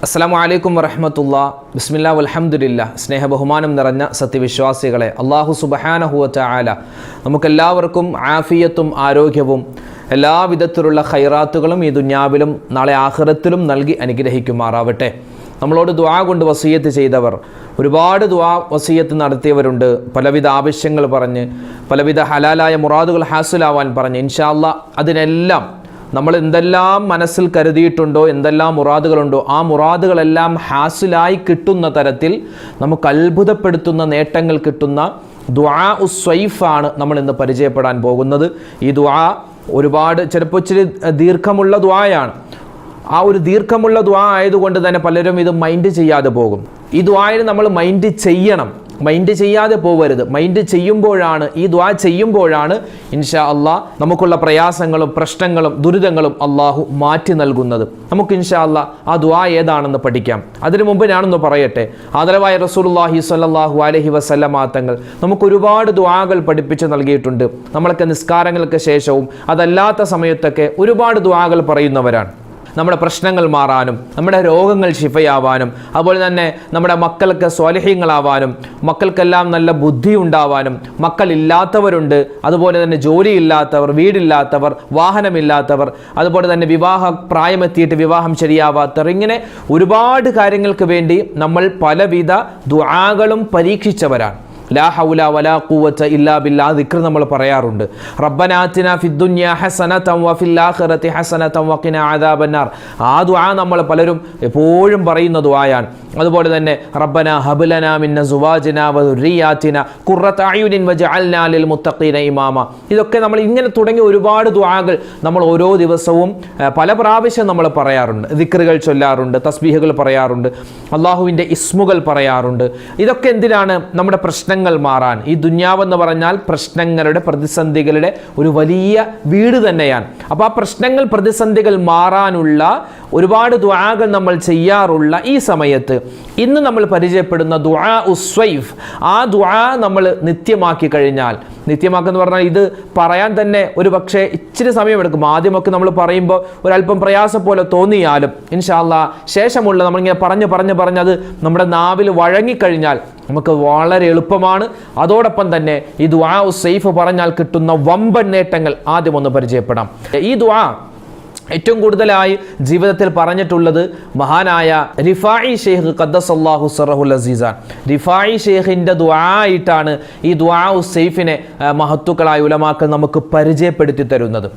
അസ്സലാമു അലൈക്കും വറഹ്മത്തുള്ളാഹി. ബിസ്മില്ലാ വൽഹംദുലില്ലാ. സ്നേഹബഹുമാനം നിറഞ്ഞ സത്യവിശ്വാസികളെ, അല്ലാഹു സുബ്ഹാനഹു വ തആല നമുക്കെല്ലാവർക്കും ആഫിയത്തും ആരോഗ്യവും എല്ലാവിധത്തിലുള്ള ഖൈറാത്തുകളും ഈ ദുനിയാവിലും നാളെ ആഖിറത്തിലും നൽകി അനുഗ്രഹിക്കുമാറാവട്ടെ. നമ്മളോട് ദുആ കൊണ്ട് വസിയത്ത് ചെയ്തവർ, ഒരുപാട് ദുആ വസിയത്ത് നടത്തിയവരുണ്ട്. പലവിധ ആവശ്യങ്ങൾ പറഞ്ഞ്, പലവിധ ഹലാലായ മുറാദുകൾ ഹാസിലാവാൻ പറഞ്ഞ്, ഇൻഷാ അല്ലാഹ് അതിനെല്ലാം നമ്മൾ എന്തെല്ലാം മനസ്സിൽ കരുതിയിട്ടുണ്ടോ, എന്തെല്ലാം മുറാദുകളുണ്ടോ, ആ മുറാദുകളെല്ലാം ഹാസിലായി കിട്ടുന്ന തരത്തിൽ നമുക്ക് അത്ഭുതപ്പെടുത്തുന്ന നേട്ടങ്ങൾ കിട്ടുന്ന ദുആ ഉസ്വൈഫാണ് നമ്മൾ ഇന്ന് പരിചയപ്പെടാൻ പോകുന്നത്. ഈ ദുആ ഒരുപാട് ചിലപ്പോൾ ഇച്ചിരി ദീർഘമുള്ള ദുആയാണ്. ആ ഒരു ദീർഘമുള്ള ദുആ ആയതുകൊണ്ട് തന്നെ പലരും ഇത് മൈൻഡ് ചെയ്യാതെ പോകും. ഈ ദുആയിൽ നമ്മൾ മൈൻഡ് ചെയ്യണം, മൈൻഡ് ചെയ്യാതെ പോകരുത്. മൈൻഡ് ചെയ്യുമ്പോഴാണ്, ഈ ദുആ ചെയ്യുമ്പോഴാണ് ഇൻഷാ അല്ലാഹ് നമുക്കുള്ള പ്രയാസങ്ങളും പ്രശ്നങ്ങളും ദുരിതങ്ങളും അള്ളാഹു മാറ്റി നൽകുന്നത്. നമുക്ക് ഇൻഷാ അല്ലാഹ് ആ ദുആ ഏതാണെന്ന് പഠിക്കാം. അതിനു മുമ്പ് ഞാനൊന്ന് പറയട്ടെ. ആദരവായ റസൂലുള്ളാഹി സ്വല്ലല്ലാഹു അലൈഹി വസല്ലമ തങ്ങൾ നമുക്ക് ഒരുപാട് ദുആകൾ പഠിപ്പിച്ച് നൽകിയിട്ടുണ്ട്. നമ്മളൊക്കെ നിസ്കാരങ്ങൾക്ക് ശേഷവും അതല്ലാത്ത സമയത്തൊക്കെ ഒരുപാട് ദുആകൾ പറയുന്നവരാണ്. നമ്മുടെ പ്രശ്നങ്ങൾ മാറാനും, നമ്മുടെ രോഗങ്ങൾ ശിഫയാവാനും, അതുപോലെ തന്നെ നമ്മുടെ മക്കൾക്ക് സ്വാലിഹീങ്ങളാവാനും, മക്കൾക്കെല്ലാം നല്ല ബുദ്ധി ഉണ്ടാവാനും, മക്കളില്ലാത്തവരുണ്ട്, അതുപോലെ തന്നെ ജോലിയില്ലാത്തവർ, വീടില്ലാത്തവർ, വാഹനമില്ലാത്തവർ, അതുപോലെ തന്നെ വിവാഹ പ്രായമെത്തിയിട്ട് വിവാഹം ശരിയാവാത്തവർ, ഇങ്ങനെ ഒരുപാട് കാര്യങ്ങൾക്ക് വേണ്ടി നമ്മൾ പലവിധ ദുആകളും പരീക്ഷിച്ചവരാണ്. ലാ ഹൗല വലാ ഖുവത ഇല്ലാ ബില്ലാ ദിക്ർ നമ്മൾ പറയാറുണ്ട്. റബ്ബനാ ആതിനാ ഫിദ്ദുനിയ ഹസനതൻ വഫിൽ ആഖിറതി ഹസനതൻ വഖിനാ അദാബന്നാർ. ആ ദുആ നമ്മൾ പലരും എപ്പോഴും പറയുന്ന ദുആയാണ്. അതുപോലെ തന്നെ റബ്ബനാ ഹബ് ലനാ മിൻ അസ്വാജിനാ വദുരിയാതിനാ ഖുർറത അയുനിൻ വജഅൽനാ ലിൽ മുത്തഖീന ഇമാമ. ഇതൊക്കെ നമ്മൾ ഇങ്ങനെ തുടങ്ങിയ ഒരുപാട് ദുആകൾ നമ്മൾ ഓരോ ദിവസവും പല പ്രാവശ്യം നമ്മൾ പറയാറുണ്ട്. ദിക്റുകൾ ചൊല്ലാറുണ്ട്, തസ്ബീഹുകൾ പറയാറുണ്ട്, അല്ലാഹുവിൻ്റെ ഇസ്മുകൾ പറയാറുണ്ട്. ഇതൊക്കെ എന്തിനാണ്? നമ്മുടെ പ്രശ്നങ്ങൾ മാറാൻ. ഈ ദുനിയാവെന്ന് പറഞ്ഞാൽ പ്രശ്നങ്ങളുടെ, പ്രതിസന്ധികളുടെ ഒരു വലിയ വീട് തന്നെയാണ്. അപ്പോൾ ആ പ്രശ്നങ്ങൾ, പ്രതിസന്ധികൾ മാറാനുള്ള ഒരുപാട് ദുആകൾ നമ്മൾ ചെയ്യാറുള്ള ഈ സമയത്ത് ഇന്ന് നമ്മൾ പരിചയപ്പെടുന്ന ദുആ ഉസ്വൈഫ്, ആ ദുആ നമ്മൾ നിത്യമാക്കി കഴിഞ്ഞാൽ, നിത്യമാക്കെന്ന് പറഞ്ഞാൽ ഇത് പറയാൻ തന്നെ ഒരു പക്ഷേ ഇച്ചിരി സമയമെടുക്കും. ആദ്യമൊക്കെ നമ്മൾ പറയുമ്പോൾ ഒരല്പം പ്രയാസം പോലെ തോന്നിയാലും ഇൻഷാ അല്ലാഹ് ശേഷമുള്ള നമ്മളിങ്ങനെ പറഞ്ഞ് അത് നമ്മുടെ നാവിൽ വഴങ്ങിക്കഴിഞ്ഞാൽ നമുക്ക് വളരെ എളുപ്പമാണ്. അതോടൊപ്പം തന്നെ ഈ ദുആ ഉസ്വൈഫ് പറഞ്ഞാൽ കിട്ടുന്ന വമ്പൻ നേട്ടങ്ങൾ ആദ്യം ഒന്ന് പരിചയപ്പെടാം. ഈ ദുആ ഏറ്റവും കൂടുതലായി ജീവിതത്തിൽ പറഞ്ഞിട്ടുള്ളത് മഹാനായ റിഫായി ഷെയ്ഖ് ഖദ്ദസല്ലാഹു സിറഹുൽ അസീസാൻ. റിഫായി ഷെയ്ഖിൻ്റെ ദുആ ആയിട്ടാണ് ഈ ദുആ ഉസ്സൈഫിനെ മഹത്തുക്കളായ ഉലമാക്കൾ നമുക്ക് പരിചയപ്പെടുത്തി തരുന്നത്.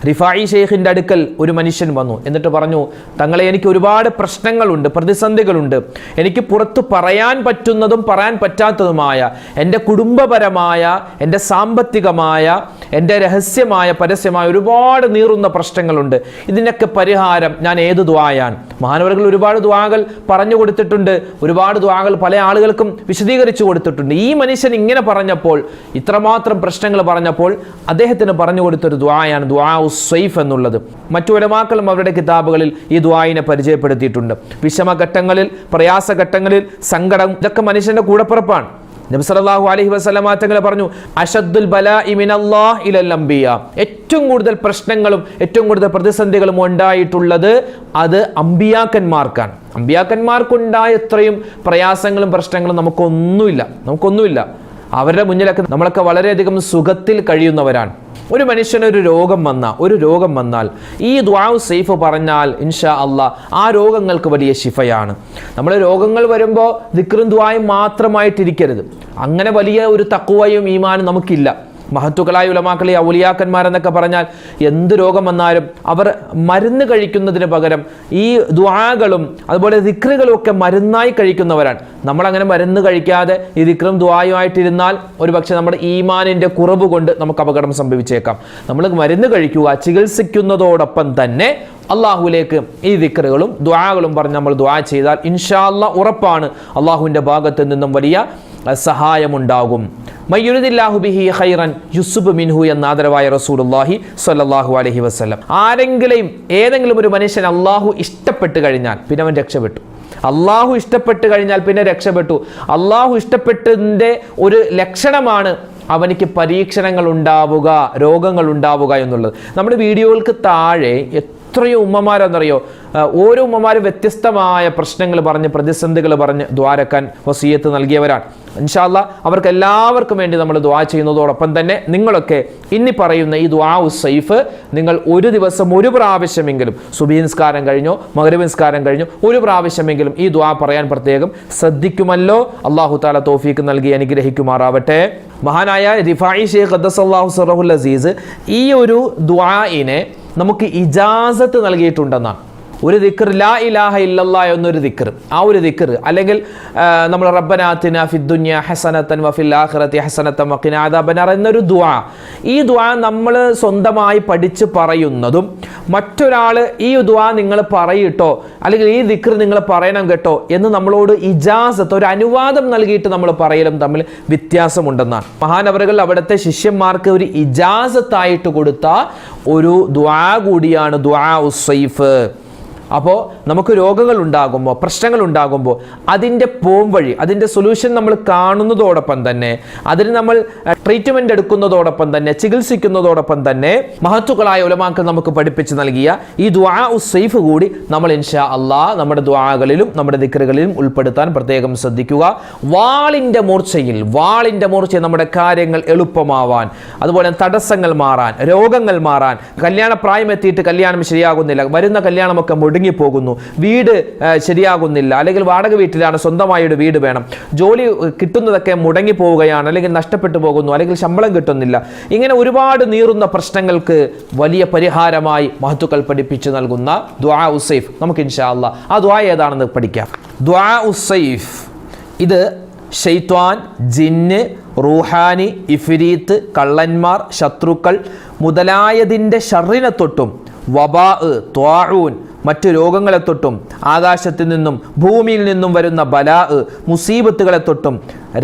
റിഫായി ഷെയ്ഖിൻ്റെ അടുക്കൽ ഒരു മനുഷ്യൻ വന്നു. എന്നിട്ട് പറഞ്ഞു, തങ്ങളെ, എനിക്ക് ഒരുപാട് പ്രശ്നങ്ങളുണ്ട്, പ്രതിസന്ധികളുണ്ട്. എനിക്ക് പുറത്ത് പറയാൻ പറ്റുന്നതും പറയാൻ പറ്റാത്തതുമായ, എൻ്റെ കുടുംബപരമായ, എൻ്റെ സാമ്പത്തികമായ, എൻ്റെ രഹസ്യമായ, പരസ്യമായ ഒരുപാട് നീറുന്ന പ്രശ്നങ്ങളുണ്ട്. ഇതിനൊക്കെ പരിഹാരം ഞാൻ ഏത് ദുആയാണ്? മഹാനവറുകൾ ഒരുപാട് ദുആകൾ പറഞ്ഞു കൊടുത്തിട്ടുണ്ട്, ഒരുപാട് ദുആകൾ പല ആളുകൾക്കും വിശദീകരിച്ചു കൊടുത്തിട്ടുണ്ട്. ഈ മനുഷ്യൻ ഇങ്ങനെ പറഞ്ഞപ്പോൾ, ഇത്രമാത്രം പ്രശ്നങ്ങൾ പറഞ്ഞപ്പോൾ അദ്ദേഹത്തിന് പറഞ്ഞു കൊടുത്തൊരു ദുആയാണ് ദുആ ഉസ്വൈഫ് എന്നുള്ളത്. മറ്റു ഉലമാക്കളും അവരുടെ കിതാബുകളിൽ ഈ ദുആയിനെ പരിചയപ്പെടുത്തിയിട്ടുണ്ട്. വിഷമഘട്ടങ്ങളിൽ, പ്രയാസഘട്ടങ്ങളിൽ, സങ്കടം, ഇതൊക്കെ മനുഷ്യന്റെ കൂടപ്പിറപ്പാണ്. നബി സല്ലല്ലാഹു അലൈഹി വസല്ലമ തങ്ങൾ പറഞ്ഞു, അശദ്ദുൽ ബലാഇ മിനല്ലാഹി ഇലൽ അംബിയാ. ഏറ്റവും കൂടുതൽ പ്രശ്നങ്ങളും ഏറ്റവും കൂടുതൽ പ്രതിസന്ധികളും ഉണ്ടായിട്ടുള്ളത് അത് അമ്പിയാക്കന്മാർക്കാണ്. അമ്പിയാക്കന്മാർക്കുണ്ടായ എത്രയും പ്രയാസങ്ങളും പ്രശ്നങ്ങളും നമുക്കൊന്നുമില്ല. അവരുടെ മുന്നിലൊക്കെ നമ്മളൊക്കെ വളരെയധികം സുഖത്തിൽ കഴിയുന്നവരാണ്. ഒരു മനുഷ്യനൊരു രോഗം വന്നാൽ ഈ ദുആ ഉസ്സൈഫ് പറഞ്ഞാൽ ഇൻഷാ അല്ലാഹ് ആ രോഗങ്ങൾക്ക് വലിയ ശിഫയാണ്. നമ്മൾ രോഗങ്ങൾ വരുമ്പോൾ ദിക്റും ദുആയും മാത്രമായിട്ടിരിക്കരുത്. അങ്ങനെ വലിയ ഒരു തഖ്വയും ഈമാനും നമുക്കില്ല. മഹത്തുക്കളായ ഉലമാക്കളെ, ഔലിയാക്കന്മാരെന്നൊക്കെ പറഞ്ഞാൽ എന്ത് രോഗം വന്നാലും അവർ മരുന്ന് കഴിക്കുന്നതിന് പകരം ഈ ദുആകളും അതുപോലെ ദിക്റുകളും ഒക്കെ മരുന്നായി കഴിക്കുന്നവരാണ്. നമ്മളങ്ങനെ മരുന്ന് കഴിക്കാതെ ഈ ദിക്റും ദുആയുമായിട്ടിരുന്നാൽ ഒരുപക്ഷെ നമ്മുടെ ഈമാനിൻ്റെ കുറവ് കൊണ്ട് നമുക്ക് അപകടം സംഭവിച്ചേക്കാം. നമ്മൾ മരുന്ന് കഴിക്കുക, ചികിത്സിക്കുന്നതോടൊപ്പം തന്നെ അള്ളാഹുലേക്ക് ഈ ദിക്റുകളും ദുആകളും പറഞ്ഞ് നമ്മൾ ദുആ ചെയ്താൽ ഇൻഷാ അല്ലാഹ് ഉറപ്പാണ് അള്ളാഹുവിൻ്റെ ഭാഗത്ത് നിന്നും വലിയ സഹായമുണ്ടാകും. മയ്യുരിദില്ലാഹു ബിഹി ഖൈറൻ യുസ്ബ് മിൻഹു എന്ന ആദരവായ റസൂലുള്ളാഹി സ്വല്ലല്ലാഹു അലൈഹി വസല്ലം. ഏതെങ്കിലും ഒരു മനുഷ്യൻ അള്ളാഹു ഇഷ്ടപ്പെട്ട് കഴിഞ്ഞാൽ പിന്നെ അവൻ രക്ഷപ്പെട്ടു. അള്ളാഹു ഇഷ്ടപ്പെട്ട് കഴിഞ്ഞാൽ പിന്നെ രക്ഷപ്പെട്ടു. അള്ളാഹു ഇഷ്ടപ്പെട്ടതിൻ്റെ ഒരു ലക്ഷണമാണ് അവനിക്ക് പരീക്ഷണങ്ങൾ ഉണ്ടാവുക, രോഗങ്ങൾ ഉണ്ടാവുക എന്നുള്ളത്. നമ്മുടെ വീഡിയോകൾക്ക് താഴെ എത്രയോ ഉമ്മമാരെന്നറിയോ, ഓരോ ഉമ്മമാരും വ്യത്യസ്തമായ പ്രശ്നങ്ങൾ പറഞ്ഞ്, പ്രതിസന്ധികൾ പറഞ്ഞ് ദ്വാരക്കാൻ വസിയത്ത് നൽകിയവരാണ്. ഇൻഷാ അല്ലാഹ് അവർക്ക് എല്ലാവർക്കും വേണ്ടി നമ്മൾ ദുആ ചെയ്യുന്നതോടൊപ്പം തന്നെ നിങ്ങളൊക്കെ ഇനി പറയുന്ന ഈ ദുആ ഉസ്സൈഫ് നിങ്ങൾ ഒരു ദിവസം ഒരു പ്രാവശ്യമെങ്കിലും, സുബഹി നിസ്കാരം കഴിഞ്ഞോ മഗ്രിബ് നിസ്കാരം കഴിഞ്ഞോ ഒരു പ്രാവശ്യമെങ്കിലും ഈ ദുആ പറയാൻ പ്രത്യേകം ശ്രദ്ധിക്കുമല്ലോ. അല്ലാഹു തആല തൗഫീഖ് നൽകി അനുഗ്രഹിക്കുമാറാവട്ടെ. മഹാനായ റിഫായി ശൈഖ് ഖദ്ദസല്ലാഹു സിറഹുൽ അസീസ് ഈ ഒരു ദുആഇനെ നമുക്ക് ഇജാസത്ത് നൽകിയിട്ടുണ്ടെന്നാണ്. ഒരു ദിക്ർ, ലാ ഇലാഹ ഇല്ലല്ലാഹ് എന്നൊരു ദിക്ർ, ആ ഒരു ദിക്ർ, അല്ലെങ്കിൽ നമ്മൾ റബ്ബനാ ആതിനാ ഫിദ്ദുനിയ ഹസനതൻ വഫിൽ ആഖിറതി ഹസനതൻ വഖിനാ അദാബന്നാർ എന്നൊരു ദുആ, ഈ ദുആ നമ്മൾ സ്വന്തമായി പഠിച്ച് പറയുന്നതും മറ്റൊരാൾ ഈ ദുആ നിങ്ങൾ പറയിട്ടോ അല്ലെങ്കിൽ ഈ ദിക്ർ നിങ്ങൾ പറയണം കേട്ടോ എന്ന് നമ്മളോട് ഇജാസത്ത്, ഒരു അനുവാദം നൽകിയിട്ട് നമ്മൾ പറയലും തമ്മിൽ വ്യത്യാസമുണ്ടെന്നാണ്. മഹാനവറുകൾ അവിടുത്തെ ശിഷ്യന്മാർക്ക് ഒരു ഇജാസത്തായിട്ട് കൊടുത്ത ഒരു ദുആ കൂടിയാണ് ദുആ ഉസ്സൈഫ്. അപ്പോൾ നമുക്ക് രോഗങ്ങൾ ഉണ്ടാകുമ്പോൾ, പ്രശ്നങ്ങൾ ഉണ്ടാകുമ്പോൾ അതിൻ്റെ പോംവഴി, അതിൻ്റെ സൊല്യൂഷൻ നമ്മൾ കാണുന്നതോടൊപ്പം തന്നെ, അതിന് നമ്മൾ ട്രീറ്റ്മെൻ്റ് എടുക്കുന്നതോടൊപ്പം തന്നെ, ചികിത്സിക്കുന്നതോടൊപ്പം തന്നെ മഹത്തുക്കളായ ഉലമാക്കൾ നമുക്ക് പഠിപ്പിച്ച് നൽകിയ ഈ ദുആ ഉസ്സൈഫ് കൂടി നമ്മൾ ഇൻഷാ അല്ലാഹ് നമ്മുടെ ദുആകളിലും നമ്മുടെ ദിക്റുകളിലും ഉൾപ്പെടുത്താൻ പ്രത്യേകം ശ്രദ്ധിക്കുക. വാളിൻ്റെ മൂർച്ചയിൽ നമ്മുടെ കാര്യങ്ങൾ എളുപ്പമാവാൻ, അതുപോലെ തടസ്സങ്ങൾ മാറാൻ, രോഗങ്ങൾ മാറാൻ, കല്യാണപ്രായം എത്തിയിട്ട് കല്യാണം ശരിയാകുന്നില്ല, വരുന്ന കല്യാണമൊക്കെ മുടങ്ങിപ്പോകുന്നു, വീട് ശരിയാകുന്നില്ല, അല്ലെങ്കിൽ വാടക വീട്ടിലാണ്, സ്വന്തമായ ഒരു വീട് വേണം, ജോലി കിട്ടുന്നതൊക്കെ മുടങ്ങിപ്പോവുകയാണ്, അല്ലെങ്കിൽ നഷ്ടപ്പെട്ടു പോകുന്നു, അല്ലെങ്കിൽ ശമ്പളം കിട്ടുന്നില്ല, ഇങ്ങനെ ഒരുപാട് നീറുന്ന പ്രശ്നങ്ങൾക്ക് വലിയ പരിഹാരമായി മഹത്തുക്കൾ പഠിപ്പിച്ചു നൽകുന്ന ദുആ ഉസ്സൈഫ് നമുക്ക് ഇൻഷാ അല്ലാഹ് ആ ദുആ ഏതാണെന്ന് പഠിക്കാം. ദുആ ഉസ്സൈഫ് ഇത് ശൈത്വാൻ, ജിന്ന്, റൂഹാനി, ഇഫ്രീത്ത്, കള്ളന്മാർ, ശത്രുക്കൾ മുതലായതിൻ്റെ ഷർറിനെ തൊട്ടും, വബാ, ത്വാഊൻ മറ്റു രോഗങ്ങളെ തൊട്ടും, ആകാശത്തു നിന്നും ഭൂമിയിൽ നിന്നും വരുന്ന ബലാ, മുസീബത്തുകളെ തൊട്ടും,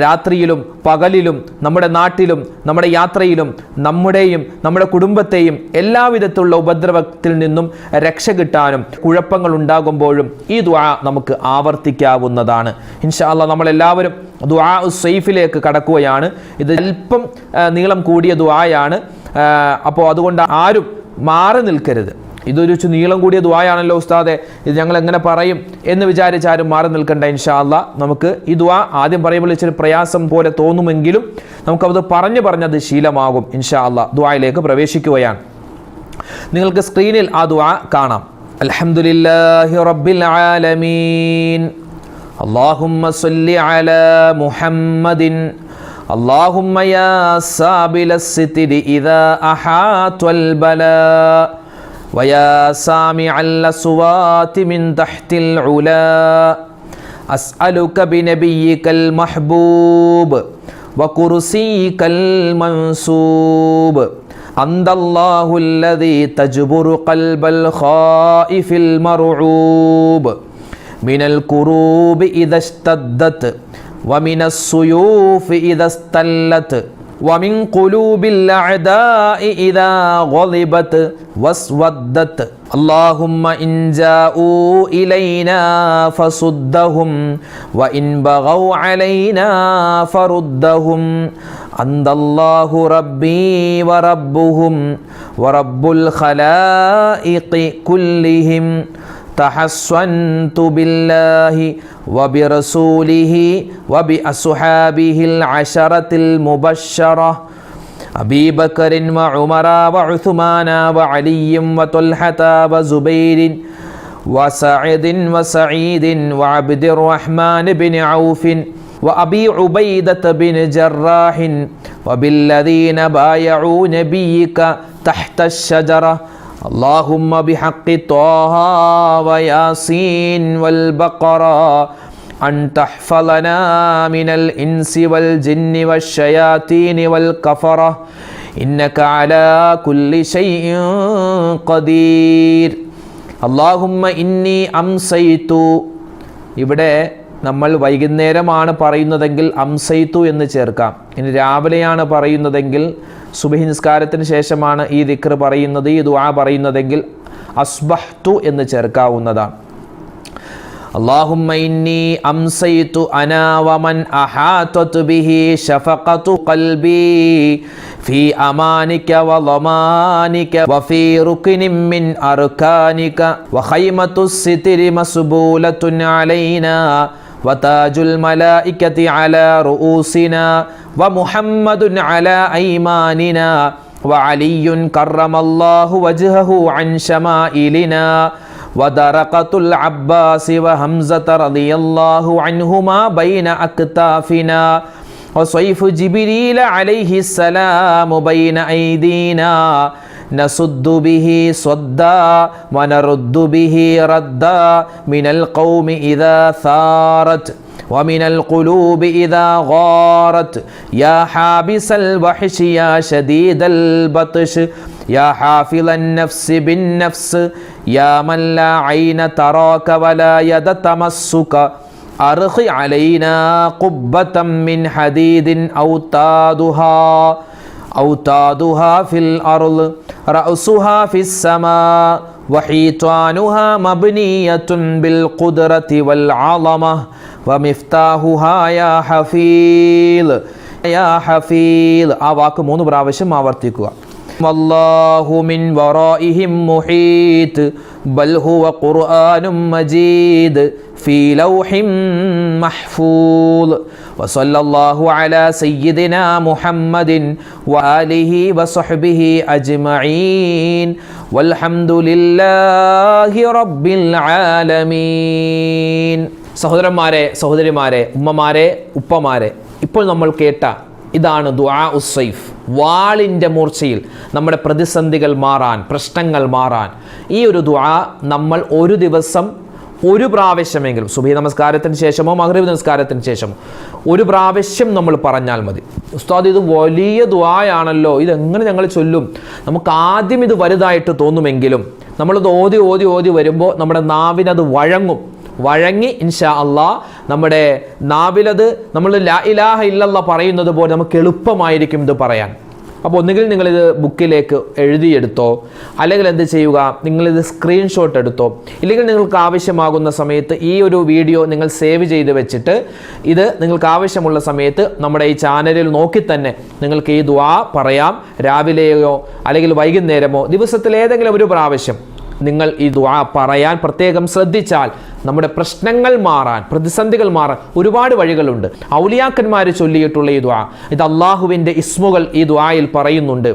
രാത്രിയിലും പകലിലും നമ്മുടെ നാട്ടിലും നമ്മുടെ യാത്രയിലും നമ്മുടെയും നമ്മുടെ കുടുംബത്തെയും എല്ലാവിധത്തിലുള്ള ഉപദ്രവത്തിൽ നിന്നും രക്ഷ കിട്ടാനും കുഴപ്പങ്ങൾ ഉണ്ടാകുമ്പോഴും ഈ ദുആ നമുക്ക് ആവർത്തിക്കാവുന്നതാണ്. ഇൻഷാ അല്ലാഹ് നമ്മളെല്ലാവരും ദുആ ഉസ്സൈഫിലേക്ക് കടക്കുകയാണ്. ഇത് അല്പം നീളം കൂടിയ ദുആയാണ്. അപ്പോൾ അതുകൊണ്ട് ആരും മാറി നിൽക്കരുത്. ഇതൊരു നീളം കൂടിയ ദുആയാണല്ലോ ഉസ്താദെ, ഇത് ഞങ്ങൾ എങ്ങനെ പറയും എന്ന് വിചാരിച്ചാരും മാറി നിൽക്കണ്ട. ഇൻഷാ അല്ലാഹ് നമുക്ക് ഈ ദുആ ആദ്യം പറയുമ്പോൾ ഇച്ചിരി പ്രയാസം പോലെ തോന്നുമെങ്കിലും നമുക്കത് പറഞ്ഞത് ശീലമാകും. ഇൻഷാ അല്ലാഹ് ദുആയിലേക്ക് പ്രവേശിക്കുകയാണ്. നിങ്ങൾക്ക് സ്ക്രീനിൽ ആ ദുആ കാണാം. അൽഹംദുലില്ലാഹി റബ്ബിൽ ആലമീൻ, അല്ലാഹുമ്മ സ്വല്ലി അലാ മുഹമ്മദിൻ, അല്ലാഹുമ്മ യാ സാബിലസ് സിത്രി ഇദാ അഹാത്വൽ ബലാ ويا سامع الأصوات من تحت العلا أسألك بنبيك المحبوب وكرسيك المنصوب أنت الله الذي تجبر قلب الخائف المرعوب من الكروب إذا اشتدت ومن السيوف إذا استلت ومن قلوب الأعداء إذا غضبت واسودت اللهم إن جاءوا إلينا فصدهم وإن بغوا علينا فردهم أنت الله ربي وربهم ورب الخلائق كلهم تحصنت بالله وبرسوله وبأصحابه العشرة المبشرة أبي بكر وعمر وعثمان وعلي وطلحة وزبير وسعد وسعيد وعبد الرحمن بن عوف وأبي عبيدة بن جراح وبالذين بايعوا نبيك تحت الشجرة اللهم بحق طه وياسين والبقرة أن تحفظنا من الإنس والجن والشياطين والكفرة إنك على كل شيء قدير اللهم إني أمسيت. ഇവിടെ നമ്മൾ വൈകുന്നേരമാണ് പറയുന്നതെങ്കിൽ അംസൈത്തു എന്ന് ചേർക്കാം. ഇനി രാവിലെയാണ് പറയുന്നതെങ്കിൽ സുബഹി നിസ്കാരത്തിന് ശേഷമാണ് ഈ ദിക്ർ പറയുന്നത്, ഈ ദുആ പറയുന്നതെങ്കിൽ അസ്ബഹ്തു എന്ന് ചേർക്കാവുന്നതാണ്. اللهم إني أمسيت أنا ومن أحاطت به شفقة قلبي في أمانك وضمانك وفي ركن من أركانك وخيمة الستر مسبولة علينا وتاج الملائكة على رؤوسنا ومحمد على أيماننا وعلي كرم الله وجهه عن شمائلنا ودرقة العباس وحمزة رضي الله عنهما بين أكتافنا وصيف جبريل عليه السلام بين أيدينا نصد به صدا ونرد به ردا من القوم إذا ثارت ومن القلوب إذا غارت يا حابس الوحش يا شديد البطش يا حافظ النفس بالنفس يا من لا عين تراك ولا يد تمسك أرخ علينا قبة من حديد أوتادها في الأرض رأسها في السماء وحيطانها مبنية بالقدرة والعظمة ومفتاحها يا حفيظ يا حفيظ ആ വാക്ക് 3 പ്രാവശ്യം ആവർത്തിക്കുക والله من ورائهم محيط بل هو قرآن مجيد في لوح محفوظ وصلى الله على سيدنا محمد وآله وصحبه أجمعين والحمد لله رب العالمين. സഹോദരന്മാരെ, സഹോദരിമാരെ, ഉമ്മമാരെ, ഉപ്പമാരെ, ഇപ്പോൾ നമ്മൾ കേട്ട ഇതാണ് ദുആ ഉസ്സൈഫ്. വാളിൻ്റെ മൂർച്ചയിൽ നമ്മുടെ പ്രതിസന്ധികൾ മാറാൻ, പ്രശ്നങ്ങൾ മാറാൻ ഈ ഒരു ദുആ നമ്മൾ ഒരു ദിവസം ഒരു പ്രാവശ്യമെങ്കിലും സുബഹി നമസ്കാരത്തിന് ശേഷമോ മഗ്രിബ് നമസ്കാരത്തിന് ശേഷമോ ഒരു പ്രാവശ്യം നമ്മൾ പറഞ്ഞാൽ മതി. ഉസ്താദ്, ഇത് വലിയ ദുആയാണല്ലോ, ഇതെങ്ങനെ ഞങ്ങൾ ചൊല്ലും? നമുക്ക് ആദ്യം ഇത് വലുതായിട്ട് തോന്നുമെങ്കിലും നമ്മളത് ഓതി ഓതി ഓതി വരുമ്പോൾ നമ്മുടെ നാവിനത് വഴങ്ങി ഇൻഷാ അള്ളാഹ് നമ്മുടെ നാവിലത് നമ്മൾ ലാ ഇലാഹ ഇല്ലല്ലാഹ് പറയുന്നത് പോലെ നമുക്ക് എളുപ്പമായിരിക്കും ഇത് പറയാൻ. അപ്പോൾ ഒന്നുകിൽ നിങ്ങളിത് ബുക്കിലേക്ക് എഴുതിയെടുത്തോ, അല്ലെങ്കിൽ എന്ത് ചെയ്യുക, നിങ്ങളിത് സ്ക്രീൻഷോട്ട് എടുത്തോ, ഇല്ലെങ്കിൽ നിങ്ങൾക്ക് ആവശ്യമാകുന്ന സമയത്ത് ഈ ഒരു വീഡിയോ നിങ്ങൾ സേവ് ചെയ്ത് വെച്ചിട്ട് ഇത് നിങ്ങൾക്ക് ആവശ്യമുള്ള സമയത്ത് നമ്മുടെ ഈ ചാനലിൽ നോക്കി തന്നെ നിങ്ങൾക്ക് ഈ ദുആ പറയാം. രാവിലെയോ അല്ലെങ്കിൽ വൈകുന്നേരമോ ദിവസത്തിൽ ഏതെങ്കിലും ഒരു പ്രാവശ്യം നിങ്ങൾ ഈ ദുആ പറയാൻ പ്രത്യേകം ശ്രദ്ധിച്ചാൽ നമ്മുടെ പ്രശ്നങ്ങൾ മാറാൻ, പ്രതിസന്ധികൾ മാറാൻ ഒരുപാട് വഴികളുണ്ട്. ഔലിയാക്കന്മാർ ചൊല്ലിയിട്ടുള്ള ഈ ദുആ, ഇത് അള്ളാഹുവിൻ്റെ ഇസ്മുകൾ ഈ ദുആയിൽ പറയുന്നുണ്ട്.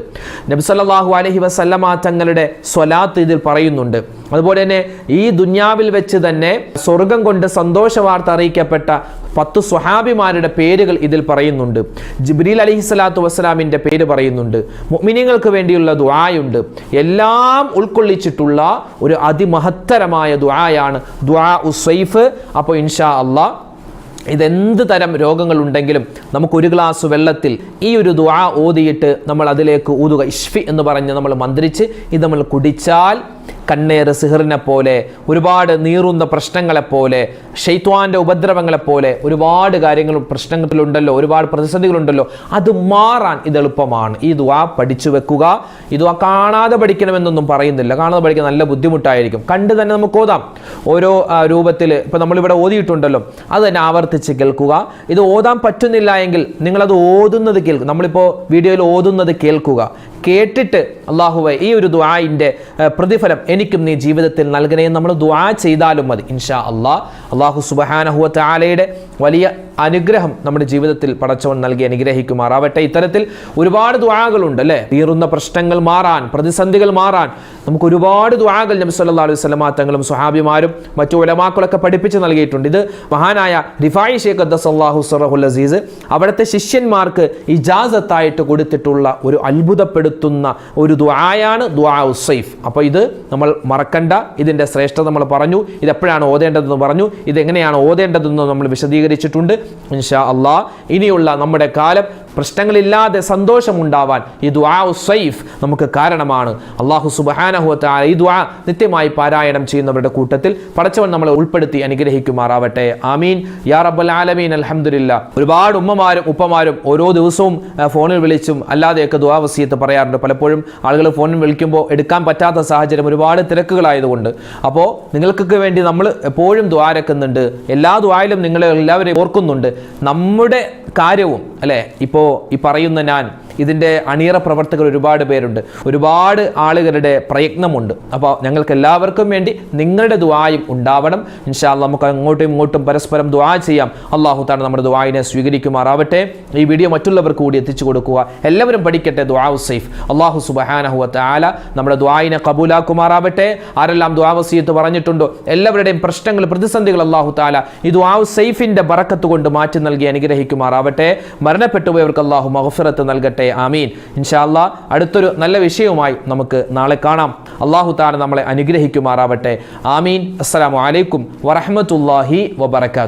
നബി സല്ലല്ലാഹു അലൈഹി വസല്ലമ തങ്ങളുടെ സ്വലാത്ത് ഇതിൽ പറയുന്നുണ്ട്. അതുപോലെ തന്നെ ഈ ദുനിയാവിൽ വെച്ച് തന്നെ സ്വർഗം കൊണ്ട് സന്തോഷ വാർത്ത അറിയിക്കപ്പെട്ട 10 സ്വഹാബിമാരുടെ പേരുകൾ ഇതിൽ പറയുന്നുണ്ട്. ജിബ്രീൽ അലൈഹിസ്സലാത്തു വസ്സലാമിൻ്റെ പേര് പറയുന്നുണ്ട്. മുഅ്മിനീങ്ങൾക്ക് വേണ്ടിയുള്ള ദുആയുണ്ട്. എല്ലാം ഉൾക്കൊള്ളിച്ചിട്ടുള്ള ഒരു അതിമഹത്തരമായ ദുആയാണ് ദുആ ഉസ്സൈഫ്. അപ്പോൾ ഇൻഷാ അള്ളാഹ് ഇതെന്ത് തരം രോഗങ്ങളുണ്ടെങ്കിലും നമുക്ക് ഒരു ഗ്ലാസ് വെള്ളത്തിൽ ഈ ഒരു ദുആ ഓതിയിട്ട് നമ്മൾ അതിലേക്ക് ഊതുക. ഇഷ്ഫി എന്ന് പറഞ്ഞ് നമ്മൾ മന്ത്രിച്ച് ഇത് നമ്മൾ കുടിച്ചാൽ കണ്ണേറ് സിഹറിനെ പോലെ, ഒരുപാട് നീറുന്ന പ്രശ്നങ്ങളെപ്പോലെ, ശൈത്വാൻ്റെ ഉപദ്രവങ്ങളെപ്പോലെ ഒരുപാട് കാര്യങ്ങളും പ്രശ്നങ്ങളിലുണ്ടല്ലോ, ഒരുപാട് പ്രതിസന്ധികളുണ്ടല്ലോ, അത് മാറാൻ ഇത് എളുപ്പമാണ്. ഈ ദുആ പഠിച്ചു വെക്കുക. ഈ ദുആ കാണാതെ പഠിക്കണമെന്നൊന്നും പറയുന്നില്ല. കാണാതെ പഠിക്കാൻ നല്ല ബുദ്ധിമുട്ടായിരിക്കും. കണ്ട് തന്നെ നമുക്ക് ഓതാം. ഓരോ രൂപത്തിൽ ഇപ്പം നമ്മളിവിടെ ഓതിയിട്ടുണ്ടല്ലോ, അത് തന്നെ ആവർത്തിച്ച് കേൾക്കുക. ഇത് ഓതാൻ പറ്റുന്നില്ല എങ്കിൽ നിങ്ങളത് ഓതുന്നത് കേൾക്കുക. നമ്മളിപ്പോൾ വീഡിയോയിൽ ഓതുന്നത് കേൾക്കുക. കേട്ടിട്ട് അല്ലാഹുവേ ഈ ഒരു ദുആഇൻ്റെ പ്രതിഫലം എനിക്കും നീ ജീവിതത്തിൽ നൽകണേ നമ്മൾ ദുആ ചെയ്താലും മതി. ഇൻഷാ അള്ളാഹ് അല്ലാഹു സുബ്ഹാനഹു വ തആലയുടെ വലിയ അനുഗ്രഹം നമ്മുടെ ജീവിതത്തിൽ പടച്ചവൻ നൽകി അനുഗ്രഹിക്കുമാറാവട്ടെ. ഇത്തരത്തിൽ ഒരുപാട് ദുആകളുണ്ട് അല്ലേ? തീറുന്ന പ്രശ്നങ്ങൾ മാറാൻ, പ്രതിസന്ധികൾ മാറാൻ നമുക്ക് ഒരുപാട് ദുആകൾ നബി സല്ലല്ലാഹു അലൈഹി വസല്ലമ തങ്ങളും സ്വഹാബിമാരും മറ്റു ഉലമാക്കളൊക്കെ പഠിപ്പിച്ച് നൽകിയിട്ടുണ്ട്. ഇത് മഹാനായ റിഫായി ശൈഖ് ഖദ്ദസല്ലാഹു സിറഹുൽ അസീസ് അവിടുത്തെ ശിഷ്യന്മാർക്ക് ഇജാസത്തായിട്ട് കൊടുത്തിട്ടുള്ള ഒരു അത്ഭുതപ്പെടുത്തുന്ന ഒരു ദുആയാണ് ദുആ ഉസ്സൈഫ്. അപ്പോൾ ഇത് നമ്മൾ മറക്കണ്ട. ഇതിൻ്റെ ശ്രേഷ്ഠത നമ്മൾ പറഞ്ഞു, ഇതെപ്പോഴാണ് ഓതേണ്ടതെന്ന് പറഞ്ഞു, ഇതെങ്ങനെയാണ് ഓതേണ്ടതെന്ന് നമ്മൾ വിശദീകരിച്ചിട്ടുണ്ട്. ഇൻഷാ അള്ളാഹ് ഇനിയുള്ള നമ്മുടെ കാലം പ്രശ്നങ്ങളില്ലാതെ സന്തോഷമുണ്ടാവാൻ ഈ ദുആ സൈഫ് നമുക്ക് കാരണമാണ്. അല്ലാഹു സുബ്ഹാനഹു വ തആല ഈ ദുആ നിത്യമായി പാരായണം ചെയ്യുന്നവരുടെ കൂട്ടത്തിൽ പടച്ചവൻ നമ്മളെ ഉൾപ്പെടുത്തി അനുഗ്രഹിക്കുമാറാവട്ടെ. ആമീൻ യാ റബ്ബൽ ആലമീൻ. അൽഹംദുലില്ലാ. ഒരുപാട് ഉമ്മമാരും ഉപ്പമാരും ഓരോ ദിവസവും ഫോണിൽ വിളിച്ചും അല്ലാതെയൊക്കെ ദുആ വസിയത്ത് പറയാറുണ്ട്. പലപ്പോഴും ആളുകൾ ഫോണിൽ വിളിക്കുമ്പോൾ എടുക്കാൻ പറ്റാത്ത സാഹചര്യം, ഒരുപാട് തിരക്കുകളായതുകൊണ്ട്. അപ്പോൾ നിങ്ങൾക്കൊക്കെ വേണ്ടി നമ്മൾ എപ്പോഴും ദ്വാരക്കുന്നുണ്ട്. എല്ലാ ദ്വായിലും നിങ്ങളെ എല്ലാവരെയും ഓർക്കുന്നുണ്ട്. നമ്മുടെ കാര്യവും അല്ലേ, ഇപ്പോൾ ഈ പറയുന്ന ഞാൻ, ഇതിൻ്റെ അണിയറ പ്രവർത്തകർ ഒരുപാട് പേരുണ്ട്, ഒരുപാട് ആളുകളുടെ പ്രയത്നമുണ്ട്. അപ്പോൾ ഞങ്ങൾക്ക് എല്ലാവർക്കും വേണ്ടി നിങ്ങളുടെ ദുആയും ഉണ്ടാവണം. ഇൻഷാ അല്ലാഹ് നമുക്ക് അങ്ങോട്ടും ഇങ്ങോട്ടും പരസ്പരം ദുആ ചെയ്യാം. അല്ലാഹു തആല നമ്മുടെ ദുആയിനെ സ്വീകരിക്കുമാറാവട്ടെ. ഈ വീഡിയോ മറ്റുള്ളവർക്ക് കൂടി എത്തിച്ചു കൊടുക്കുക. എല്ലാവരും പഠിക്കട്ടെ ദുആ സൈഫ്. അല്ലാഹു സുബ്ഹാനഹു വ തആല നമ്മുടെ ദുആയിനെ കബൂലാക്കുമാറാവട്ടെ. ആരെല്ലാം ദുആ വസിയത്ത് പറഞ്ഞിട്ടുണ്ടോ എല്ലാവരുടെയും പ്രശ്നങ്ങൾ, പ്രതിസന്ധികൾ അല്ലാഹു തആല ഈ ദുആ സൈഫിന്റെ ബറക്കത്ത് കൊണ്ട് മാറ്റി നൽകി അനുഗ്രഹിക്കുമാറാവട്ടെ. മരണപ്പെട്ടുപോയവർക്ക് അല്ലാഹു മഗ്ഫിറത്ത് നൽകട്ടെ. ആമീൻ. ഇൻഷാ അല്ലാഹ് അടുത്തൊരു നല്ല വിഷയവുമായി നമുക്ക് നാളെ കാണാം. അല്ലാഹു തആല നമ്മളെ അനുഗ്രഹിക്കുമാറാവട്ടെ. ആമീൻ. അസ്സലാമു അലൈക്കും വറഹ്മത്തുള്ളാഹി വബറകാതുഹു.